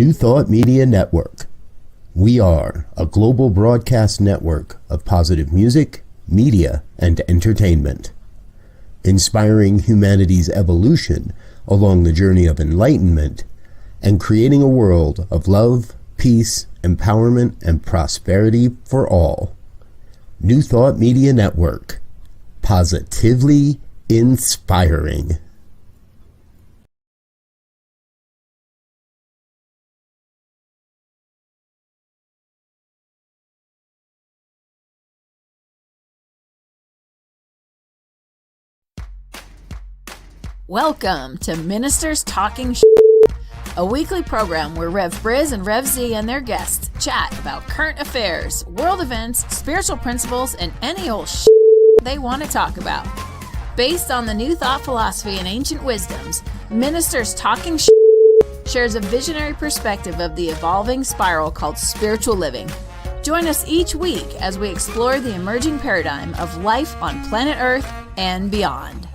New Thought Media Network. We are a global broadcast network of positive music, media, and entertainment, inspiring humanity's evolution along the journey of enlightenment and creating a world of love, peace, empowerment, and prosperity for all. New Thought Media Network. Positively inspiring. Welcome to Ministers Talking a weekly program where Rev Briz and Rev Z and their guests chat about current affairs, world events, spiritual principles, and any old they want to talk about. Based on the New Thought philosophy and ancient wisdoms, Ministers Talking shares a visionary perspective of the evolving spiral called spiritual living. Join us each week as we explore the emerging paradigm of life on planet Earth and beyond.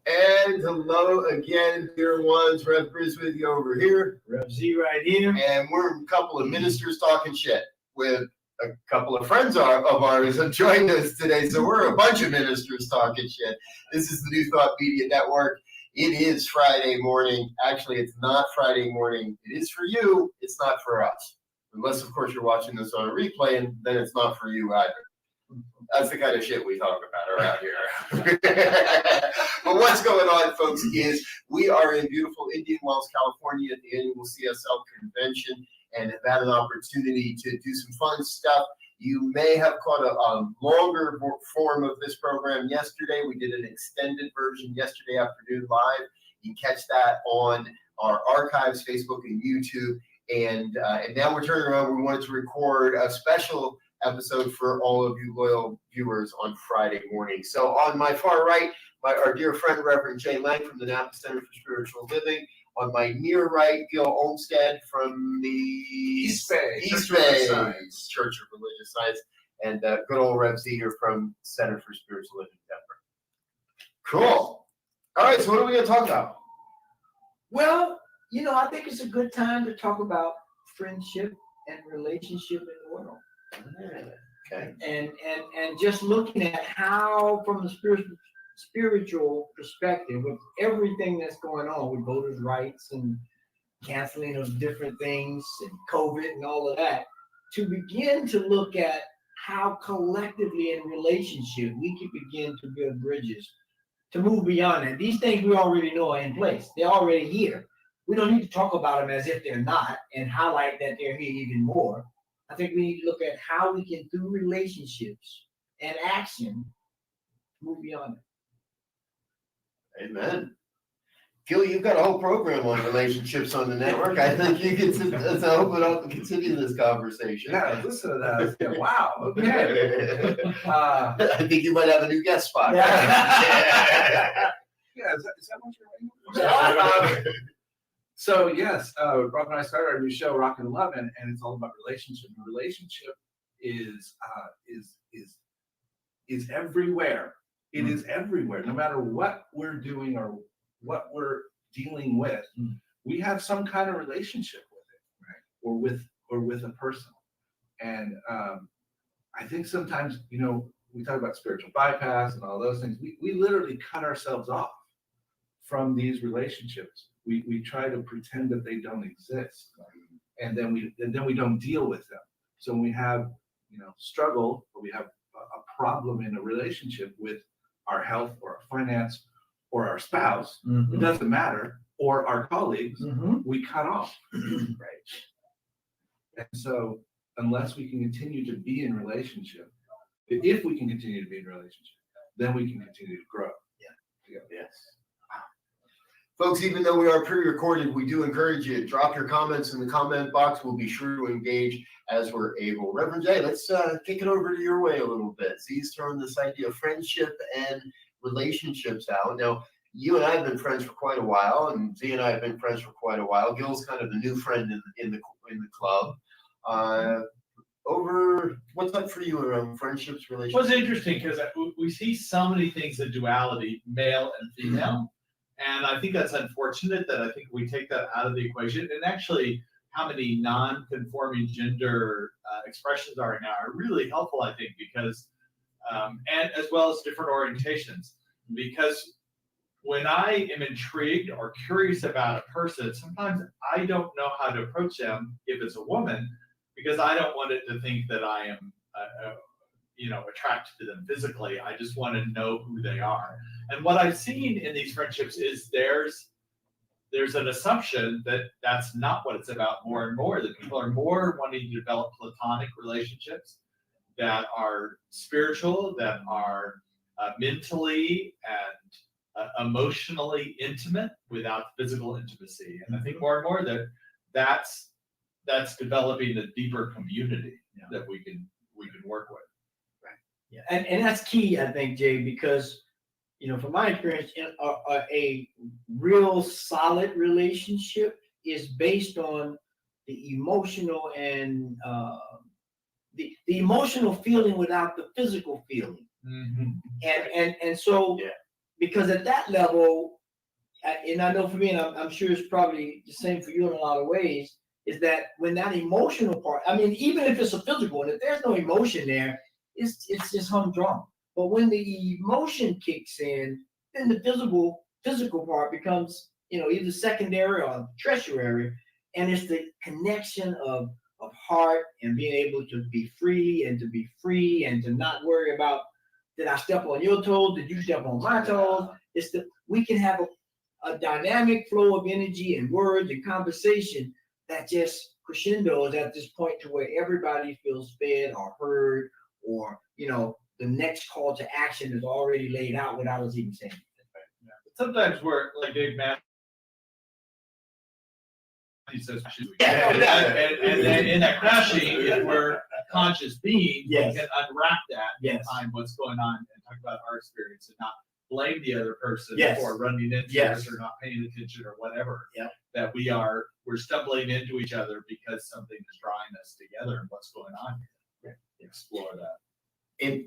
And hello again, dear ones. Rev Briz with you over here. Rev Z right here. And we're a couple of ministers talking shit with a couple of friends of ours have joined us today. So we're a bunch of ministers talking shit. This is the New Thought Media Network. It is Friday morning. Actually, it's not Friday morning. It is for you. It's not for us. Unless, of course, you're watching this on a replay, and then it's not for you either. That's the kind of shit we talk about around here. But what's going on, folks, is we are in beautiful Indian Wells, California at the annual CSL convention and have had an opportunity to do some fun stuff. You may have caught a longer form of this program yesterday. We did an extended version yesterday afternoon live. You can catch that on our archives, Facebook and YouTube. And now we're turning around. We wanted to record a special episode for all of you loyal viewers on Friday morning. So on my far right, our dear friend, Reverend Jay Lang from the Napa Center for Spiritual Living. On my near right, Gil Olmstead from the East Bay Church of Religious Science. And good old Rev Z here from Center for Spiritual Living, Denver. Cool. All right, so what are we going to talk about? Well, I think it's a good time to talk about friendship and relationship in the world. Okay. And just looking at how, from the spiritual perspective, with everything that's going on with voters' rights and canceling of different things and COVID and all of that, to begin to look at how collectively in relationship we can begin to build bridges to move beyond that. These things we already know are in place. They're already here. We don't need to talk about them as if they're not and highlight that they're here even more. I think we need to look at how we can, through relationships and action, move beyond it. Amen. Gil, you've got a whole program on relationships on the network. I think you can open up and continue this conversation. Yeah, listen to that. Yeah, wow. Okay. I think you might have a new guest spot. Yeah, is that what you're writing? So yes, Rob and I started our new show, Rock and Love, and it's all about relationship. And relationship is everywhere. It is everywhere. No matter what we're doing or what we're dealing with, we have some kind of relationship with it, right? Or with a person. And I think sometimes, we talk about spiritual bypass and all those things. We literally cut ourselves off from these relationships. We try to pretend that they don't exist, and then we don't deal with them. So when we have struggle, or we have a problem in a relationship with our health or our finance or our spouse, it doesn't matter, or our colleagues, we cut off. Right. And so unless we can continue to be in relationship, if we can continue to be in relationship, then we can continue to grow. Yeah. Yes. Folks, even though we are pre-recorded, we do encourage you to drop your comments in the comment box. We'll be sure to engage as we're able. Reverend Jay, let's kick it over to your way a little bit. Z's throwing this idea of friendship and relationships out. Now, you and I have been friends for quite a while, and Z and I have been friends for quite a while. Gil's kind of the new friend in the club. What's up for you around friendships, Well, relationships? it's interesting because we see so many things in duality, male and female. And I think that's unfortunate that I think we take that out of the equation. And actually, how many non-conforming gender expressions are now are really helpful, I think, because, and as well as different orientations. Because when I am intrigued or curious about a person, sometimes I don't know how to approach them if it's a woman, because I don't want it to think that I am, attracted to them physically. I just want to know who they are. And what I've seen in these friendships is there's an assumption that that's not what it's about more and more, that people are more wanting to develop platonic relationships that are spiritual, that are mentally and emotionally intimate without physical intimacy. And I think more and more that's developing a deeper community that we can work with. Yeah, and that's key, I think, Jay, because from my experience, a real solid relationship is based on the emotional and the emotional feeling without the physical feeling. And so, because at that level, and I know for me, and I'm sure it's probably the same for you in a lot of ways, is that when that emotional part, I mean, even if it's a physical, and if there's no emotion there, it's just humdrum. But when the emotion kicks in, then the physical part becomes, either secondary or tertiary, and it's the connection of heart and being able to be free and to not worry about, did I step on your toes? Did you step on my toes? We can have a dynamic flow of energy and words and conversation that just crescendos at this point to where everybody feels fed or heard, or the next call to action is already laid out without us even saying anything. Sometimes we're like Dave Matthews says, and then in that crashing, if we're conscious beings, we can unwrap that and find what's going on and talk about our experience and not blame the other person for running into us or not paying attention or whatever. That we're stumbling into each other because something is drawing us together and what's going on here. Explore that. And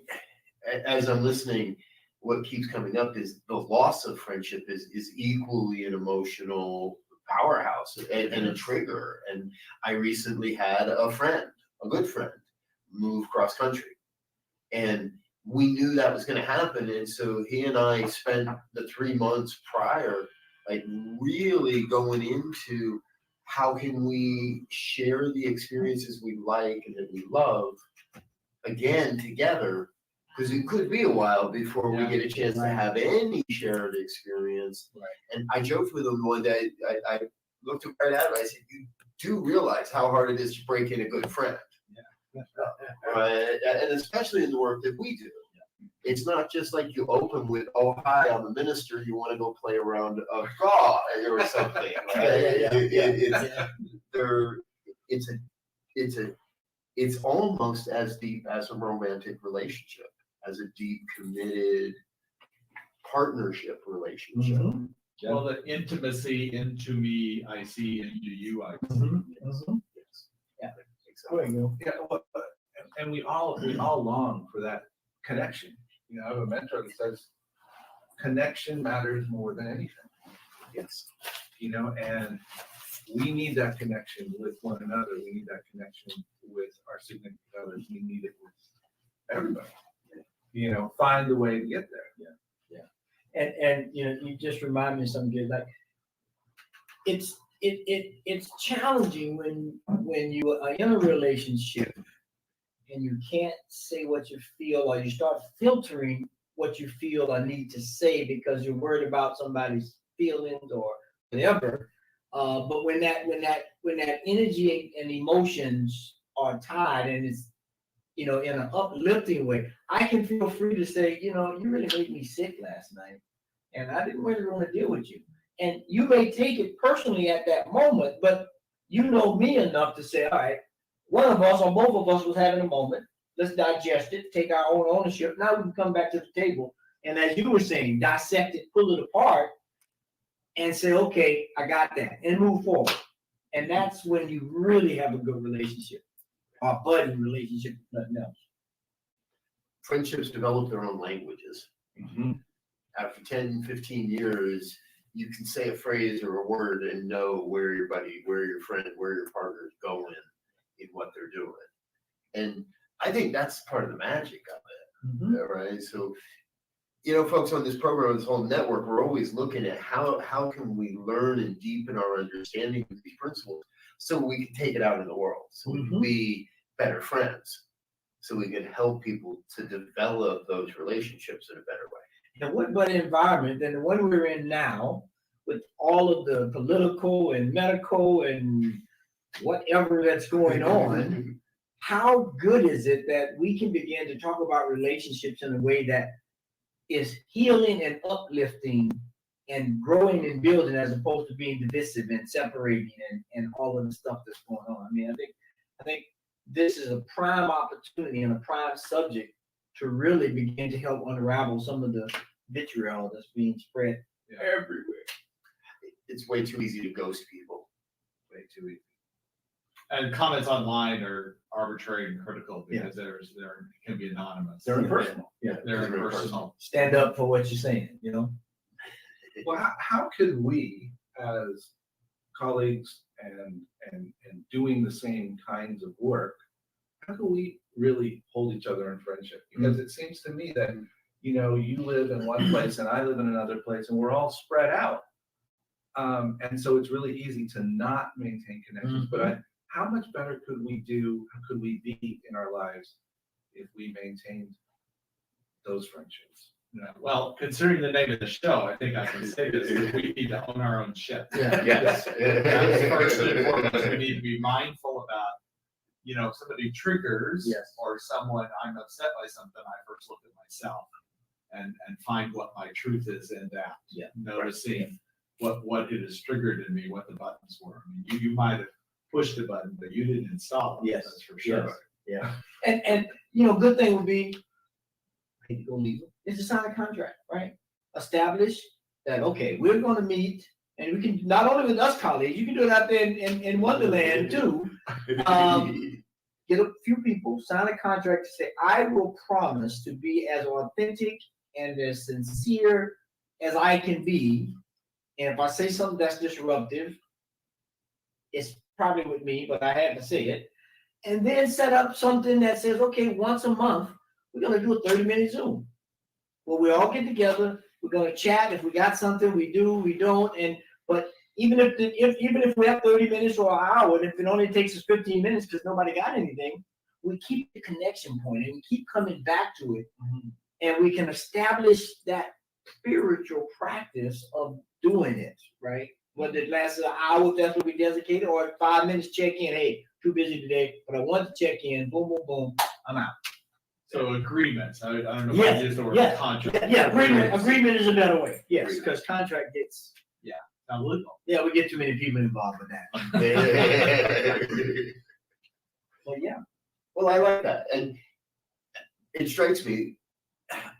as I'm listening, what keeps coming up is the loss of friendship is equally an emotional powerhouse and a trigger. And I recently had a good friend, move cross country. And we knew that was going to happen. And so he and I spent the 3 months prior, like really going into how can we share the experiences we like and that we love again together, because it could be a while before we get a chance to have any shared experience. And I joked with him one day, I looked him right at him, I said, you do realize how hard it is to break in a good friend. Right? And especially in the work that we do. It's not just like you open with, oh, hi, I'm a minister, you want to go play around a God or something. It's almost as deep as a romantic relationship, as a deep, committed partnership relationship. Well, the intimacy, into me, I see, into you, I see. And we all long for that connection. I have a mentor that says connection matters more than anything. And we need that connection with one another. We need that connection with our significant others. We need it with everybody. Find the way to get there. And you just remind me of something good. Like it's challenging when you are in a relationship and you can't say what you feel, or you start filtering what you feel or need to say because you're worried about somebody's feelings or whatever. But when that energy and emotions are tied and it's in an uplifting way, I can feel free to say, you really made me sick last night, and I didn't really want to deal with you. And you may take it personally at that moment, but you know me enough to say, all right, one of us or both of us was having a moment. Let's digest it, take our own ownership. Now we can come back to the table. And as you were saying, dissect it, pull it apart, and say, okay, I got that, and move forward. And that's when you really have a good relationship, or budding relationship, if nothing else. friendships develop their own languages. Mhm. After 10, 15 years, you can say a phrase or a word and know where your buddy, where your friend, where your partner is going in what they're doing. And I think that's part of the magic of it, right? So, folks, on this program, this whole network, we're always looking at how can we learn and deepen our understanding of these principles so we can take it out in the world, so we can be better friends, so we can help people to develop those relationships in a better way. And what better environment than the one we're in now, with all of the political and medical and whatever that's going on? How good is it that we can begin to talk about relationships in a way that is healing and uplifting and growing and building, as opposed to being divisive and separating and all of the stuff that's going on? I mean, I think this is a prime opportunity and a prime subject to really begin to help unravel some of the vitriol that's being spread everywhere. It's way too easy to ghost people. Way too easy. And comments online are arbitrary and critical because they can be anonymous. They're impersonal. They're impersonal. Stand up for what you're saying, Well, how could we, as colleagues and doing the same kinds of work, how can we really hold each other in friendship? Because it seems to me that, you live in one place and I live in another place and we're all spread out. And so it's really easy to not maintain connections. But how much better could we be in our lives if we maintained those friendships? Yeah. Well, considering the name of the show, I think I can say this: we need to own our own shit. Yes. That's first and foremost. We need to be mindful about, somebody triggers or someone I'm upset by something. I first look at myself and find what my truth is in that. Noticing what it has triggered in me, what the buttons were. I mean, you might have pushed a button, but you didn't install it. That's for sure. And good thing would be, I hate to go legal, is to sign a contract, right? Establish that, okay, we're going to meet, and we can, not only with us colleagues, you can do it out there in Wonderland too. Get a few people, sign a contract to say, I will promise to be as authentic and as sincere as I can be. And if I say something that's disruptive, it's probably with me, but I had to say it. And then set up something that says, okay, once a month, we're going to do a 30-minute Zoom. Well, we all get together. We're going to chat. If we got something, we do, we don't. But even if we have 30 minutes or an hour, and if it only takes us 15 minutes because nobody got anything, we keep the connection point and we keep coming back to it. And we can establish that spiritual practice of doing it, right? Whether it lasts an hour, if that's what we dedicated, or 5 minutes check in. Hey, too busy today, but I want to check in. Boom, boom, boom. I'm out. So agreements. I don't know if I use the word contract. Yeah, agreement is a better way. Yes, because contract gets Not legal. Yeah, we get too many people involved with that. Well, Well, I like that, and it strikes me.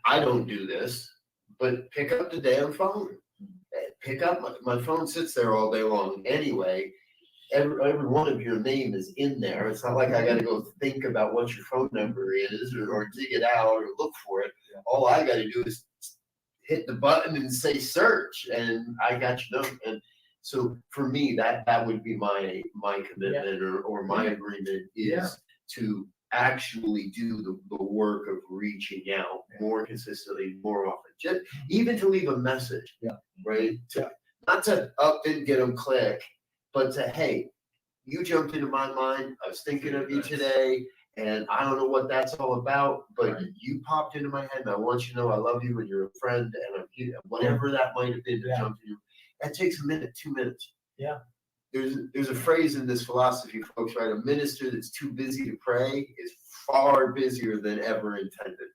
I don't do this, but pick up the damn phone. Pick up my phone sits there all day long anyway. Every one of your name is in there. It's not like I got to go think about what your phone number is or dig it out or look for it. All I got to do is hit the button and say search, and I got your number. And so for me, that would be my commitment or my agreement is to actually do the work of reaching out more consistently, more often, just even to leave a message, right? Not to up and get them click, but to, hey, you jumped into my mind. I was thinking of you today, and I don't know what that's all about, but you popped into my head, and I want you to know I love you, and you're a friend, and I'm here. Whatever that might have been to jump to you. That takes a minute, 2 minutes. There's a phrase in this philosophy, folks, right? A minister that's too busy to pray is far busier than ever intended.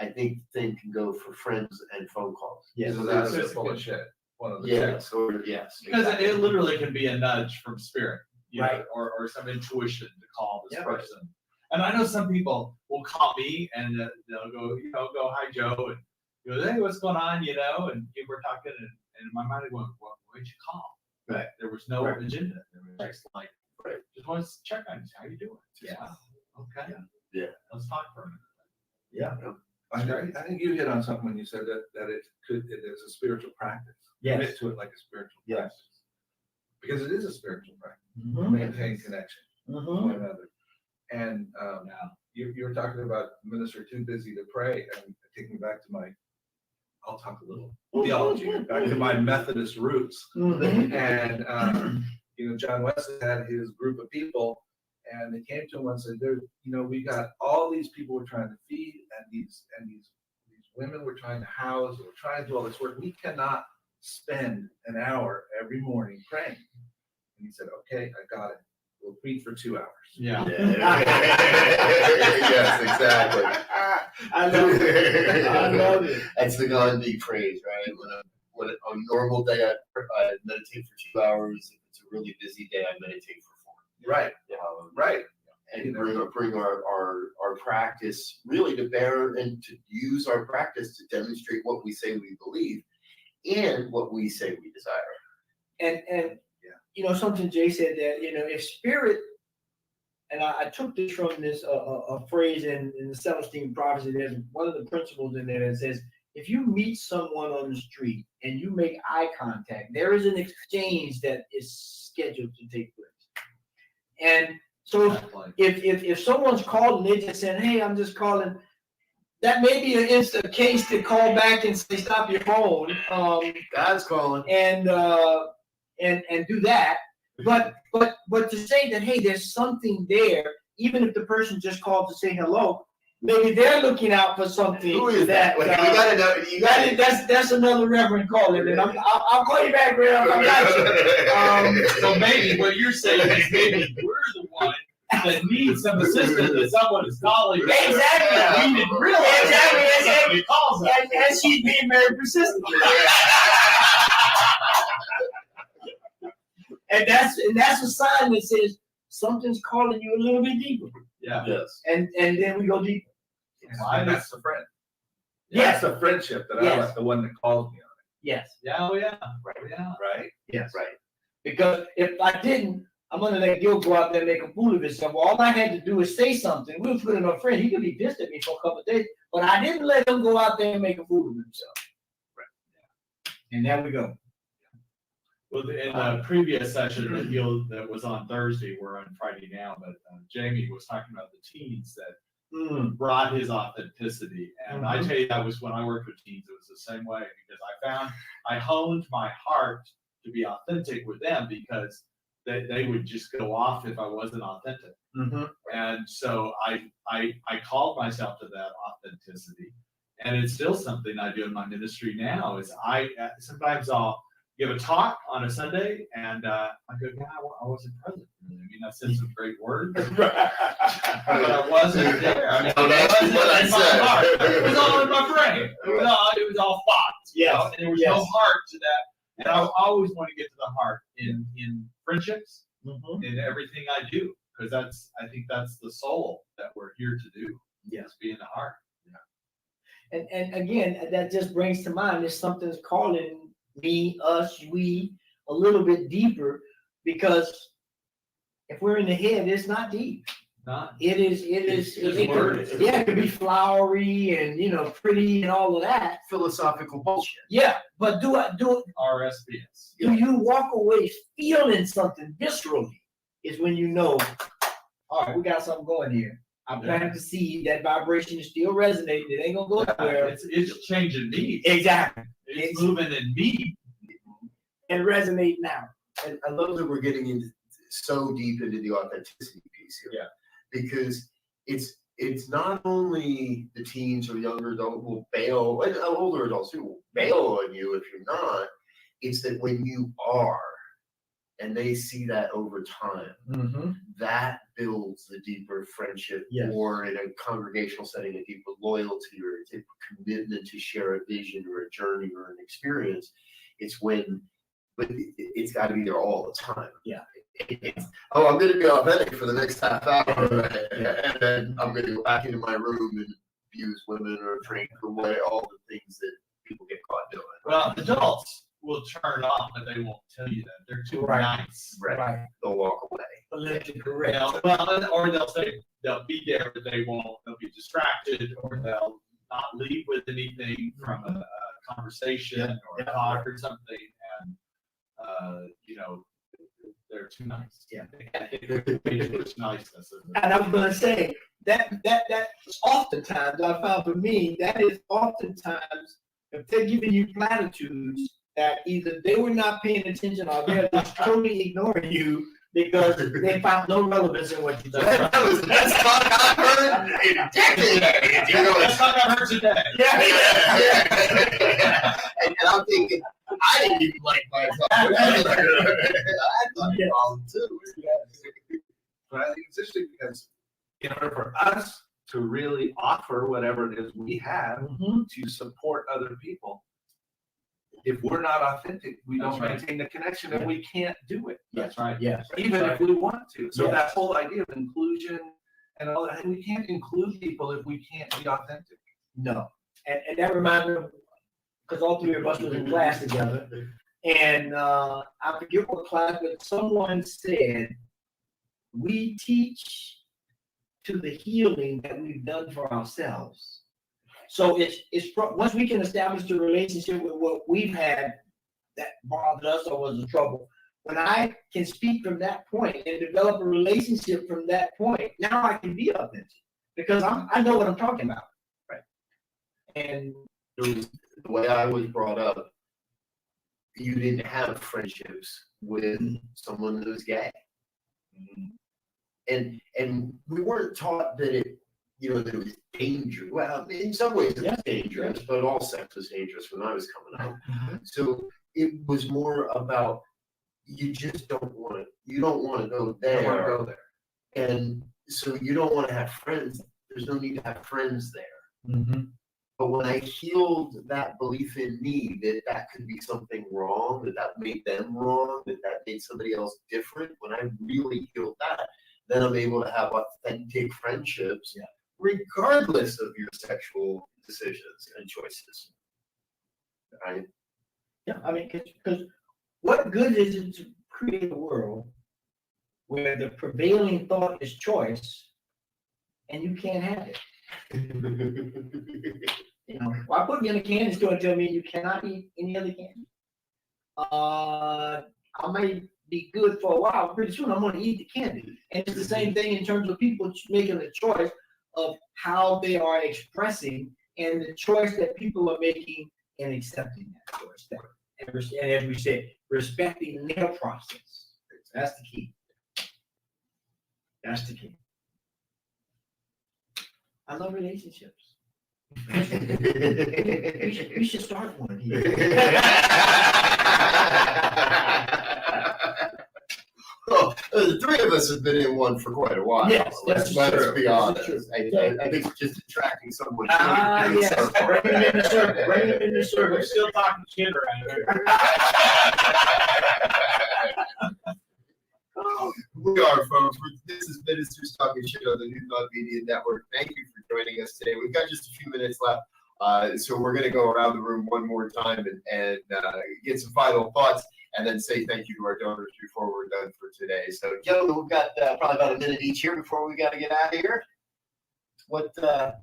I think the thing can go for friends and phone calls. So that's full of shit. One of the Because exactly. it literally can be a nudge from spirit, Right. know, or some intuition to call this person. And I know some people will call me and they'll go, hi, Joe, and go, hey, what's going on, and we're talking, and in my mind, I'm going, why'd you call? Right. There was no agenda. There was just like, just wanted to check on you. How you doing? Just, wow. Okay. Yeah. Let's talk for a minute. Yeah. I think you hit on something when you said that it is a spiritual practice. Yes. Commit to it like a spiritual Yes. practice. Because it is a spiritual practice. Mhm. Maintain connection with Mhm. one another. And you were talking about minister too busy to pray, and take me back to I'll talk a little theology, back to my Methodist roots. Mhm. And John Wesley had his group of people, and they came to him and said, we got all these people we're trying to feed, and these women we're trying to house, we're trying to do all this work. We cannot spend an hour every morning praying. And he said, okay, I got it. We'll preach for 2 hours. Yeah. Yes, exactly. I love it. I love it. That's the Gandhi phrase, right? When on a normal day I meditate for 2 hours. If it's a really busy day, I meditate for 4. Right. Right. And bring our practice really to bear, and to use our practice to demonstrate what we say we believe and what we say we desire. And something Jay said that, if spirit, and I took this from this a phrase in the Celestine prophecy. There's one of the principles in there that says, if you meet someone on the street and you make eye contact, there is an exchange that is scheduled to take place. And so if someone's called and they just said, hey, I'm just calling, that may be an instant case to call back and say, stop your phone. God's calling. And do that. But to say that, hey, there's something there, even if the person just called to say hello, maybe they're looking out for something. Who is that? We gotta know. That's another reverend calling, and I'll call you back, Rev. I got you. So maybe what you're saying is maybe we're the one that needs some assistance that someone is calling. Exactly. We didn't realize Exactly. He calls us. And she's being very persistent. And that's a sign that says something's calling you a little bit deeper. Yeah. Yes. And then we go deeper. And that's the friend. Yes. That's the friendship that Yes. I like, the one that calls me on Yes. Yeah. Oh, yeah. Right. Yeah. it. Right. Yes. Right. Because if I didn't, I'm gonna let Gil go out there and make a fool of himself. Well, all I had to do is say something. We were good enough friend. He could be pissed at me for a couple of days, but I didn't let him go out there and make a fool of himself. Right. And there we go. Well, in the previous session that was on Thursday, we're on Friday now, but Jamie was talking about the teens that brought his authenticity. And I tell you, that was when I worked with teens, it was the same way, because I honed my heart to be authentic with them, because they would just go off if I wasn't authentic. And so I called myself to that authenticity. And it's still something I do in my ministry now, is sometimes I'll give a talk on a Sunday, and I go, yeah, I wasn't present. I mean, I said some great words, but I wasn't there. I mean, That's what I in my said. heart. It was all in my brain. It was all thoughts. Yes. And there was no heart to that. And I always want to get to the heart in friendships, in everything I do, because I think that's the soul that we're here to do. Yes, be in the heart. Yeah. And again, that just brings to mind is something's calling me, us, we a little bit deeper, because if we're in the head, it's not deep. It could be flowery and pretty and all of that. Philosophical bullshit. Yeah, but do RSPS. do you walk away feeling something viscerally? Is when you know, all right, we got something going here. I'm planting to see that vibration is still resonating. It ain't gonna go nowhere. It's changing me. Exactly. It's moving in me. And resonate now. And I love that we're getting so deep into the authenticity piece here. Yeah. Because it's not only the teens or younger adults will bail, and older adults too will bail on you if you're not. It's that when you are, and they see that over time, that builds the deeper friendship, or in a congregational setting, a deeper loyalty or a deeper commitment to share a vision or a journey or an experience. But it's got to be there all the time. Yeah. I'm going to be authentic for the next half hour, and then I'm going to go back into my room and abuse women or drink away all the things that people get caught doing. Well, adults will turn off, but they won't tell you that. They're too nice. Right. They'll walk away. politically correct. Well, or they'll say they'll be there, but they'll be distracted, or they'll not leave with anything from a conversation or a talk or something, and they're too nice. Yeah. It's niceness. And I was going to say that's oftentimes I found for me that is oftentimes if they're giving you platitudes that either they were not paying attention or they're just totally ignoring you because they found no relevance in what you said. That was the best talk I've heard in decades. That's not what I heard today. Yeah. And I'm thinking, I didn't even like my talk. I thought it was too. But I think it's interesting because in order for us to really offer whatever it is we have to support other people, if we're not authentic, we don't maintain the connection and we can't do it. That's right. Yes. Even if we want to. So that whole idea of inclusion and all that, we can't include people if we can't be authentic. No. And that reminds me of, because all three of us was in class together, and I forget what class, but someone said, we teach to the healing that we've done for ourselves. So it's once we can establish the relationship with what we've had that bothered us or was a trouble, when I can speak from that point and develop a relationship from that point, now I can be authentic because I know what I'm talking about. Right. And It was the way I was brought up. You didn't have friendships with someone that was gay, and we weren't taught that it that it was dangerous. Well, in some ways it was dangerous, but all sex was dangerous when I was coming up. So it was more about you don't want to go there. And so you don't want to have friends. There's no need to have friends there. But when I healed that belief in me that could be something wrong, that made them wrong, that made somebody else different, when I really healed that, then I'm able to have authentic friendships, regardless of your sexual decisions and choices. Right? yeah, I mean, because what good is it to create a world where the prevailing thought is choice and you can't have it? Why put me in a candy store and tell me you cannot eat any other candy? I may be good for a while. Pretty soon I'm going to eat the candy. And it's the same thing in terms of people making a choice of how they are expressing and the choice that people are making and accepting that choice. And as we said, respecting their process. That's the key. That's the key. I love relationships. we should start one here. Well, the three of us have been in one for quite a while. Yes, let's be honest. I think it's just attracting someone. Yes. Bring them in the circle. Bring them in the circle. We're still talking shit around here. We are, folks. This is Ministers Talking Shit on the New Thought Media Network. Thank you for joining us today. We've got just a few minutes left, so we're going to go around the room one more time and get some final thoughts, and then say thank you to our donors before we're done for today. So, gentlemen, we've got probably about a minute each here before we got to get out of here. What's the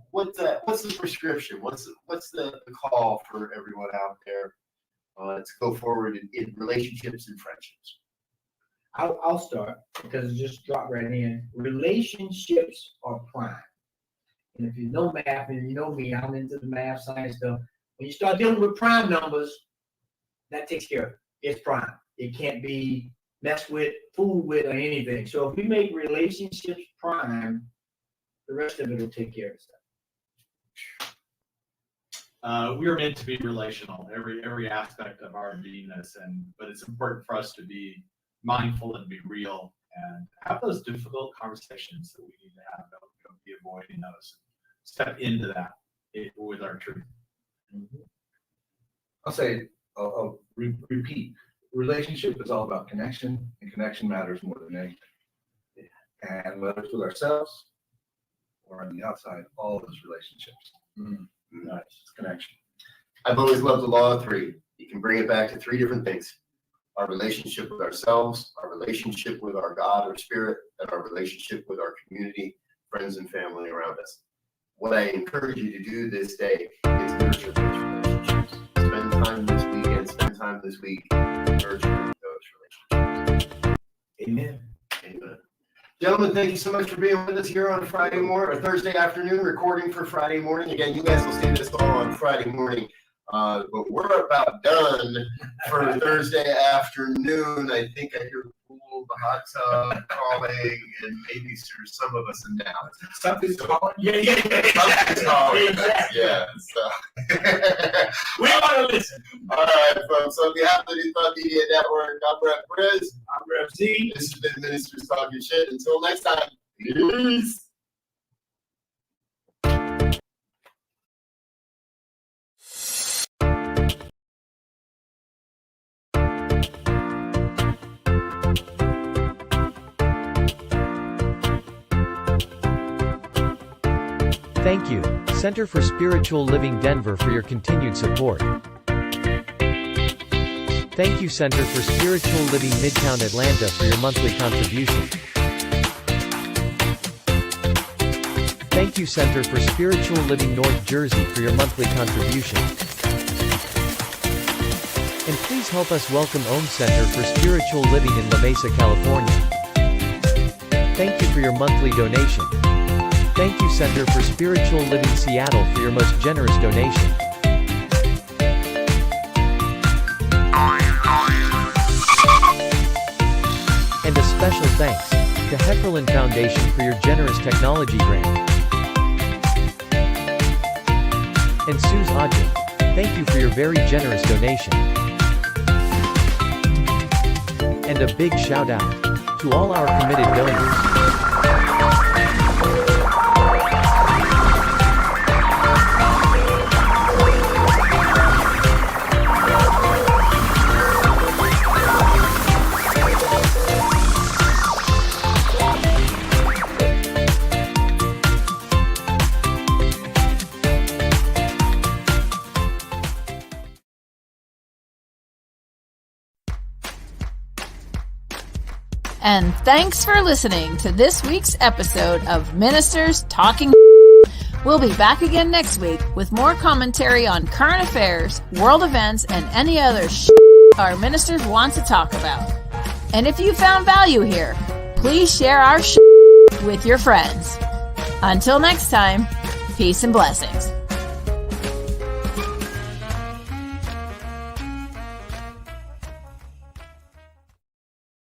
prescription? What's the call for everyone out there to go forward in relationships and friendships? I'll start because it just dropped right in. Relationships are prime. And if you know math and you know me, I'm into the math science stuff. When you start dealing with prime numbers, that takes care of it. It's prime. It can't be messed with, fooled with, or anything. So if we make relationships prime, the rest of it will take care of itself. We are meant to be relational, every aspect of our beingness, but it's important for us to be mindful and be real and have those difficult conversations that we need to have. Don't be avoiding those. Step into that with our truth. I'll say, I'll repeat. Relationship is all about connection, and connection matters more than anything. And whether it's with ourselves or on the outside, all of those relationships. Nice. It's connection. I've always loved the law of three. You can bring it back to three different things: our relationship with ourselves, our relationship with our God or spirit, and our relationship with our community, friends, and family around us. What I encourage you to do this day is nurture those relationships. Spend time this weekend, spend time this week nurturing those relationships. Amen. Amen. Gentlemen, thank you so much for being with us here on Friday morning or Thursday afternoon, recording for Friday morning. Again, you guys will see this all on Friday morning. But we're about done for Thursday afternoon. I think I hear the pool, the hot tub calling, and maybe there's some of us in now. Something's calling. Yeah. Something's calling. Exactly. Yeah. So. We want to listen. All right, folks. On behalf of the New Thought Media Network, I'm Rev Briz. I'm Rev Z. This has been Ministers Talking Shit. Until next time, peace. Thank you, Center for Spiritual Living Denver, for your continued support. Thank you, Center for Spiritual Living Midtown Atlanta, for your monthly contribution. Thank you, Center for Spiritual Living North Jersey, for your monthly contribution. And please help us welcome Om Center for Spiritual Living in La Mesa, California. Thank you for your monthly donation. Thank you, Center for Spiritual Living Seattle, for your most generous donation. And a special thanks to Hefferland Foundation for your generous technology grant. And Suze Odgen, thank you for your very generous donation. And a big shout out to all our committed donors. And thanks for listening to this week's episode of Ministers Talking. We'll be back again next week with more commentary on current affairs, world events, and any other our ministers want to talk about. And if you found value here, please share our with your friends. Until next time, peace and blessings.